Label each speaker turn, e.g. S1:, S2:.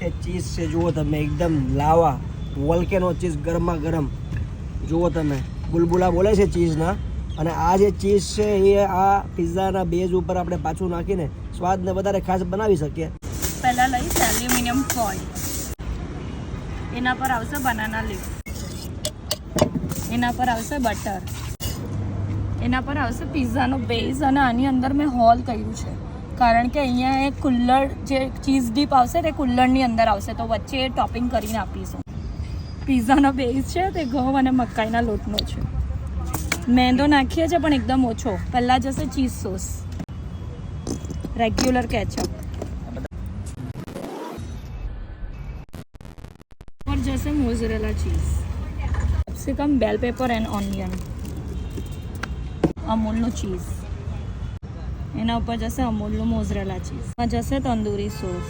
S1: એ cheese છે જુઓ તમે, એકદમ લાવા વોલ્કેનો ચીઝ, ગરમા ગરમ જુઓ તમે, બુલબુલા બોલે છે ચીઝના. અને આ જે ચીઝ છે એ આ પિઝાના બેઝ ઉપર આપણે પાછું નાખીને સ્વાદને વધારે ખાસ બનાવી શકીએ.
S2: પહેલાં લઈશ એલ્યુમિનિયમ ફોઇલ, એના પર આવશે બનાના લીફ, એના પર આવશે બટર, એના પર આવશે પિઝાનો બેઝ. અને આની અંદર મેં હોલ કર્યું છે કારણ કે અહીંયા એક કુલ્લર જે ચીઝ ડીપ આવશે તે કુલ્લરની અંદર આવશે, તો વચ્ચે ટોપિંગ કરીને આપીશું. પિઝાનો બેઝ છે તે ઘઉં અને મકાઈના લોટનો છે. મેંદો નાખીએ છીએ પણ એકદમ ઓછો. પહેલાં જશે ચીઝ સોસ, રેગ્યુલર કેચઅપ, और जैसे mozzarella cheese, capsicum, bell pepper and onion, अमूलનું ચીઝ, એના ઉપર જશે અમૂલનું મોઝરેલા ચીઝ, એમાં જશે તંદૂરી સોસ,